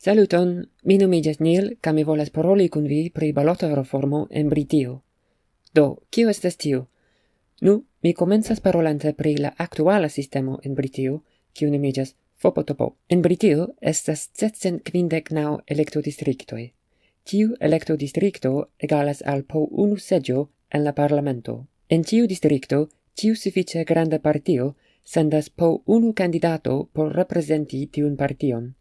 Saluton, mi nomigas Neil, ca mi volas paroli kun vi pri balota reformo en Britio. Do, kio estas tio? Nu, mi komencas parolante pri la aktuala sistemo en Britio, kiu nomigas Fopotopo. En Britio estas 759 elektodistriktoj. Tiu elektodistrikto egalas al po unu seĝo en la parlamento. En tiu distrikto, tiu sufiĉe granda partio sendas po unu candidato por reprezenti tiun partion.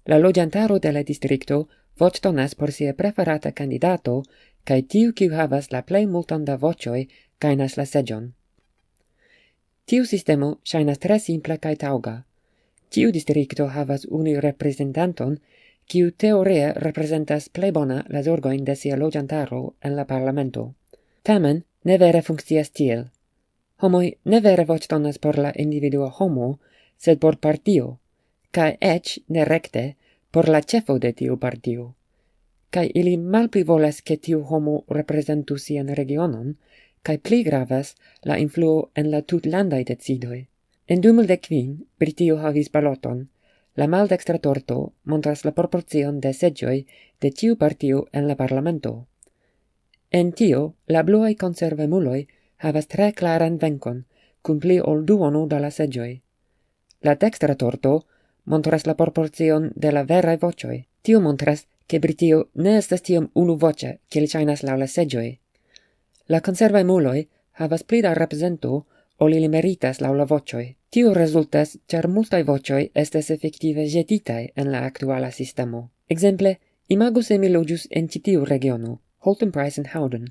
La loĝantaro de la distrikto voĉdonas por sia preferata candidato, kaj tiu kiu havas la plej multon da voĉoj gajnas la seĝon. Tiu sistemo ŝajnas tre simpla kaj taŭga. Tiu distrikto havas unu reprezentanton, kiu teorie reprezentas plej bona la zorgojn de sia loĝantaro en la parlamento. Tamen, ne vere funkcias tiel. Homoj ne vere voĉdonas por la individua homo, sed por partio, kaj eĉ ne rekte por la ĉefo de tiu partio. Kaj ili malpli volas ke tiu homo reprezentu sian regionon, kaj pli gravas la influo en la tutlandaj decidoj. En 2015 Britio havis baloton. La maldekstra torto montras la proporcion de seĝoj de tiu partio en la parlamento. En tio, la bluaj konservemuloj havas tre klaran venkon, kun pli ol duono da la seĝoj. La dekstra torto montras la proporcion de la veraj voĉoj. Tio montras, ke Britio ne estas tiom unuvoĉa, kiel ŝajnas laŭ la seĝoj. La konservemuloj havas pli da reprezento, ol ili meritas laŭ la voĉoj. Tio rezultas, ĉar multaj voĉoj estas efektive ĵetitaj en la aktuala sistemo. Ekzemple, imagu se mi loĝus en ĉi tiu regiono, Holton Price en Howden.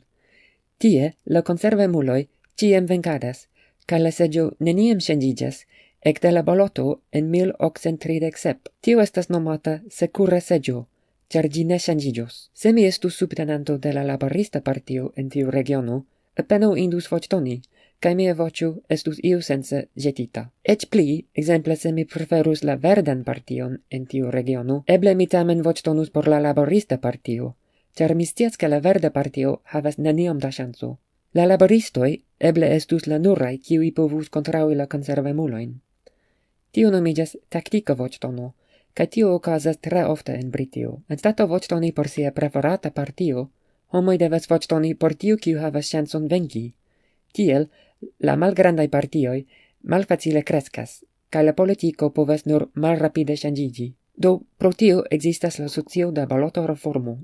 Tie la konservemuloj ĉiam venkadas, kaj la seĝo neniam ŝanĝiĝas, ekde la baloto en 1837. Tio estas nomata sekura seĝo, ĉar ĝi ne ŝanĝiĝos. Se mi estus subtenanto de la laborista partio en tiu regiono, apenaŭ indus voĉdoni, kaj mia voĉo estus iusence ĵetita. Eĉ pli, ekzemple se mi preferus la verdan partion en tiu regiono, eble mi tamen voĉdonus por la laborista partio, ĉar mi scias ke la verda partio havas neniom da ŝanco. La laboristoj eble estus la nuraj, kiuj povus kontraŭi la konservemulojn. Tio nomiĝas taktika voĉdono, kaj tio okazas tre ofte en Britio. Anstataŭ voĉdoni por sia preferata partio, homoj devas voĉdoni por tiu, kiu havas ŝancon venki. Tiel, la malgrandaj partioj malfacile kreskas, kaj la politiko povas nur malrapide ŝanĝiĝi. Do, pro tio ekzistas la socio da balota reformo.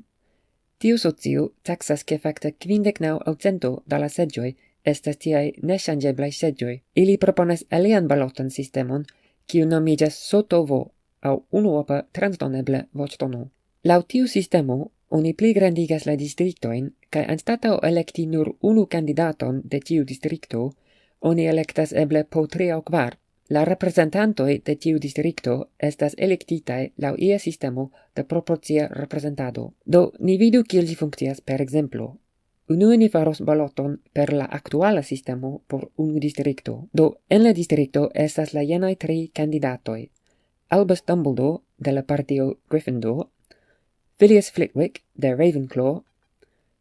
Tiu socio taksas ke fakte 59% da la seĝoj estas tiaj neŝanĝeblaj seĝoj. Ili proponas alian balotan sistemon, kiu nomiĝas sotovo aŭ unuopa transdoneble voĉdono. Laŭ tiu sistemo, oni pligrandigas la distriktojn, kaj anstataŭ elekti nur unu kandidaton de tiu distrikto, oni elektas eble po 3 aŭ 4. La reprezentantoj de tiu distrikto estas elektitaj laŭ ia sistemo de proporcia reprezentado. Do, ni vidu kiel ĝi funkcias per ekzemplo. Unue ni faros baloton per la aktuala sistemo por unu distrikto. Do, en la distrikto estas la jenaj 3 kandidatoj. Albus Dumbledore de la partio Gryffindor, Phileas Flitwick de Ravenclaw,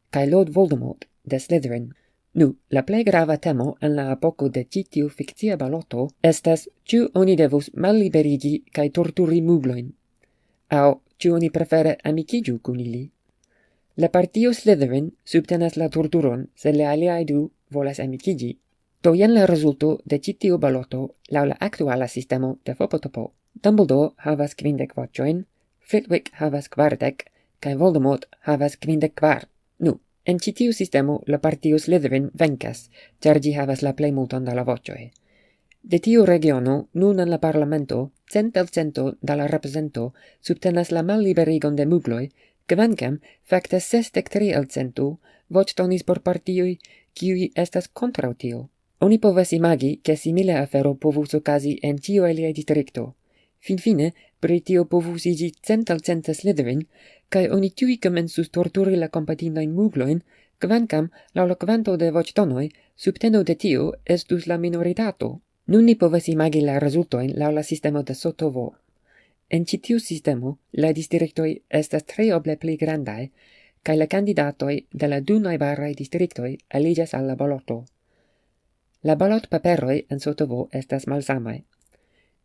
kaj Lord Voldemort de Slytherin. Nu, la plej grava temo en la epoko de ĉi tiu fikcia baloto estas, ĉu oni devus malliberigi kaj torturi muglojn, aŭ ĉu oni prefere amikiĝu kun ili. La partio Slytherin subtenas la torturon, sed la aliaj du volas amikiĝi. Do jen la rezulto de ĉi tiu baloto laŭ la aktuala sistemo de Fopotopo. Dumbledore havas 50 voĉojn, Flitwick havas 40, kaj Voldemort havas 54. Nu, en ĉi tiu sistemo la partio Slytherin venkas, ĉar ĝi havas la plej multon da la voĉoj. De tiu regiono, nun en la parlamento, 100% da la reprezento subtenas la malliberigon de mugloj, kvankam fakte 63% voĉdonis por partioj, kiuj estas kontraŭ tio. Oni povas imagi, ke simila afero povus okazi en ĉiu alia distrikto. Finfine, Britio povus iĝi 100% Slytherin, kaj oni tuj komencus torturi la kompatinajn muglojn, kvankam laŭ la kvanto de voĉdonoj subteno de tio estus la minoritato. Nun ni povas imagi la rezultojn laŭ la sistemo de Sotovo. En ĉi tiu sistemo, la distriktoj estas treoble pli grandaj, kaj la kandidatoj de la du najbaraj distriktoj aliĝas al la baloto. La balotpaperoj en Sotovo estas malsamaj.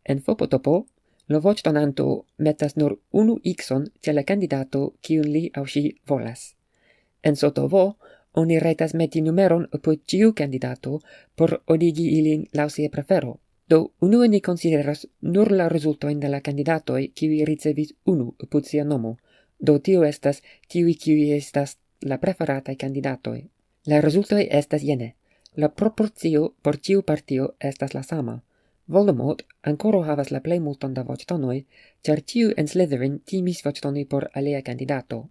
En Fopotopo, lo voĉdonanto metas nur unu xon ĉe la candidato kiun li aŭ ŝi volas. En sottovo, oni rajtas meti numeron apud ĉiu candidato por ordigi ilin laŭ sia prefero. Do, unue ni konsideras nur la rezultojn de la candidatoj kiuj ricevis unu apud sia nomo. Do tio estas tiuj kiuj estas la preferataj candidatoj. La rezultoj estas jene. La proporcio por ĉiu partio estas la sama. Voldemort ancora havas la plej multon da voĉdonoj, ĉar ĉiu en Slytherin timis voĉdoni por alia candidato.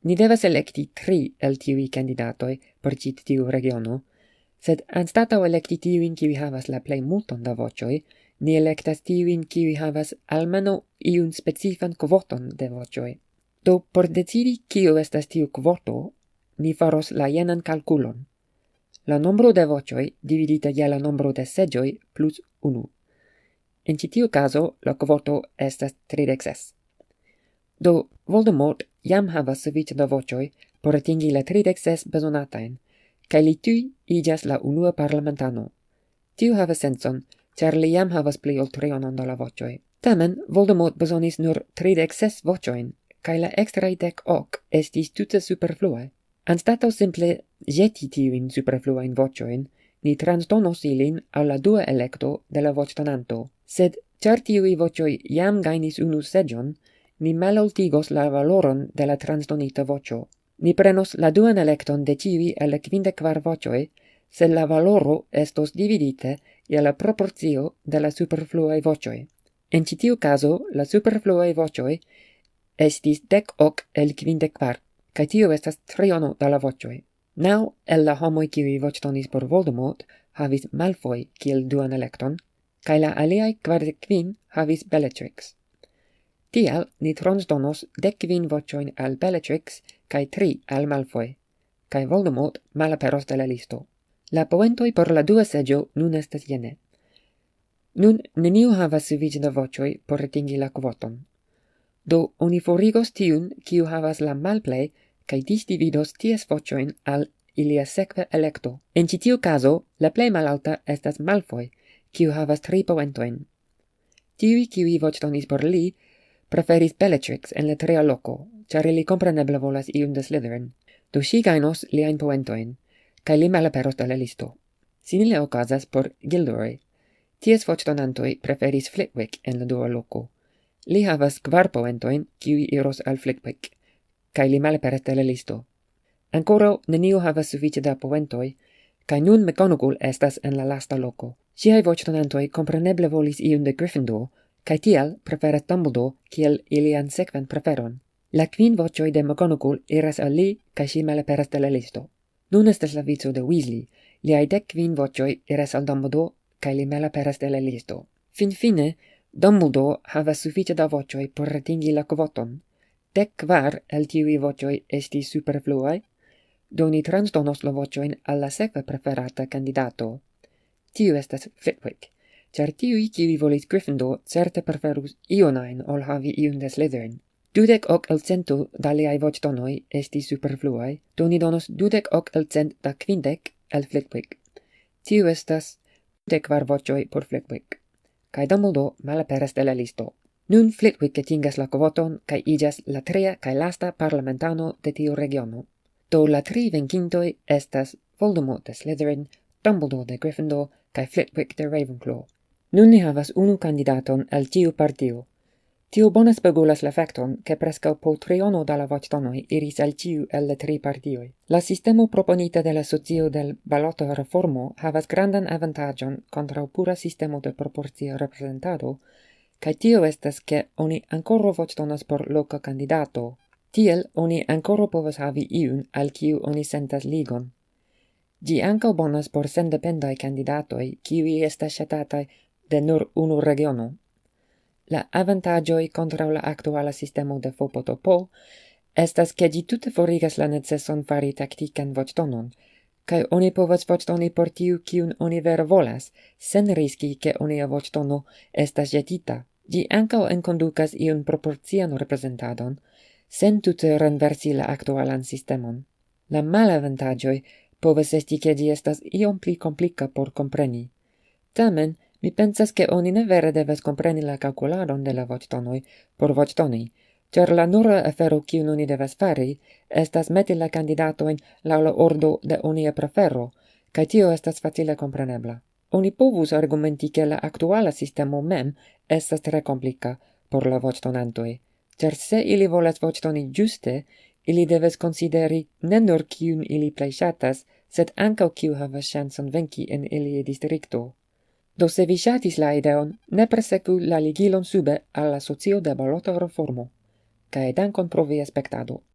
Ni devas elekti 3 el tiuj candidatoj por ĉi tiu regiono, sed anstataŭ elekti tiujn kiuj havas la plej multon da voĉoj, ni elektas tiujn kiuj havas almeno iun specifan kvoton de voĉoj. Do, por decidi kio estas tiu kvoto, ni faros la jenan kalkulon. La nombro de voĉoj dividita je la nombro de seĝoj plus 1. En ĉi tiu kazo, la kvoto estas 36. Do, Voldemort jam havas sufiĉe da voĉoj por atingi la 36 bezonatajn, kaj li tuj iĝas la unua parlamentano. Tiu havas sencon, ĉar li jam havas pli ol trionon da la voĉoj. Tamen, Voldemort bezonis nur 36 voĉojn, kaj la ekstraj 10 estis tute superfluaj. Anstataŭ simple ĵeti tiujn superfluajn voĉojn, ni transdonos ilin al la dua elekto de la voĉdonanto. Sed, ĉar tiuj voĉoj jam gajnis unu seĝon, ni maloltigos la valoron de la transdonita voĉo. Ni prenos la duan elekton de ĉiuj el la 54 voĉoj, sed la valoro estos dividite je la proporcio de la superfluaj voĉoj. En ĉi tiu kazo, la superfluaj voĉoj estis 10 el 54, kaj tio estas triono da la voĉoj. 9 el la homoj kiuj voĉdonis por Voldemort havis Malfoy kiel duan elekton, kaj la aliaj 45 havis Bellatrix. Tial ni transdonos 15 voĉojn al Bellatrix kaj 3 al Malfoy, kaj Voldemort malaperos de la listo. La poentoj por la dua seĝo nun estas jene. Nun neniu havas sufiĉe da voĉoj por atingi la kvoton. Do oni forigos tiun kiu havas la malplej kaj disdividos ties voĉojn al ilia sekva elekto. En ĉi tiu kazo, la plej malalta estas Malfoy, kiu havas 3 poentojn. Tiuj kiuj voĉdonis por li preferis Bellatrix en la tria loko, ĉar ili kompreneble volas iun de Slytherin. Do ŝi gajnos liajn poentojn, kaj li malaperos de la listo. Simile okazas por Gilderoy. Ties voĉdonantoj preferis Flitwick en la dua loko. Li havas 4 poentojn, kiuj iros al Flitwick, kaj li malaperas de la listo. Ankoraŭ neniu havas sufiĉe da poentoj, kaj nun McGonagall estas en la lasta loko. Ŝiaj voĉdonantoj kompreneble volis iun de Gryffindor, kaj tial preferas Dumbledore kiel ilian sekvan preferon. La 5 voĉoj de McGonagall iras al li, kaj ŝi malaperas de la listo. Nun estas la vico de Weasley. Liaj 15 voĉoj iras al Dumbledore, kaj li malaperas de la listo. Finfine, Dumbledore havas sufiĉe da voĉoj por atingi la kvoton. 10 el tiuj voĉoj estis superfluaj, do ni transdonos la voĉojn al la sekva preferata candidato. Tiu estas Flitwick, ĉar tiuj kiuj volis Gryffindor certe preferus ion ajn ol havi iun de Slytherin. 20% da liaj voĉdonoj estis superfluaj, do ni donos 20% da 50 el Flitwick. Tiu estas 24 voĉoj por Flitwick, kaj Dumbledore malaperas de la listo. Nun Flitwick atingas la kvoton kaj iĝas la tria kaj lasta parlamentano de tiu regiono. Do la 3 venkintoj estas Voldemort de Slytherin, Dumbledore de Gryffindor kaj Flitwick de Ravenclaw. Nun ni havas unu kandidaton el ĉiu partio. Tio bone spegulas la fakton, ke preskaŭ po triono da la voĉdonoj iris al ĉiu el la 3 partioj. La sistemo proponita de la socio de balota reformo havas grandan avantaĝon kontraŭ pura sistemo de proporcia reprezentado, kaj tio estas ke oni ankoraŭ voĉdonas por loka kandidato. Tiel oni ankoraŭ povas havi iun al kiu oni sentas ligon. Ĝi ankaŭ bonas por sendependaj kandidatoj, kiuj estas ŝatataj de nur unu regiono. La avantaĝoj kontraŭ la aktuala sistemo de Fopotopo estas ke ĝi tute forigas la neceson fari taktikan voĉdonon, kaj oni povas voĉdoni por tiu kiun oni vere volas, sen riski ke onia voĉdono estas ĵetita. Ĝi ankaŭ enkondukas iun proporcian reprezentadon, sen tute renversi la aktualan sistemon. La malavantaĝoj povas esti ke ĝi estas iom pli komplika por kompreni. Tamen, Mi pensas che oni ne vere deves compreni la calculadon de la voĉtonoj por voĉdoni, ĉar la nura afero kiun oni devas fari estas meti la kandidatojn laŭ la ordo de onia prefero, kaj tio estas facile komprenebla. Oni povus argumenti che la aktuala sistemo mem estas tre komplika por la voĉdonantoj, ĉar se ili volas voĉdoni ĝuste, ili deves consideri ne nur kiun ili plej ŝatas, sed ankaŭ kiu havas ŝancon venki en ilia distrikto. Do se vi ŝatis la ideon, ne persekvu la ligilon sube al la socio de balota reformo. Kaj dankon pro via spektado.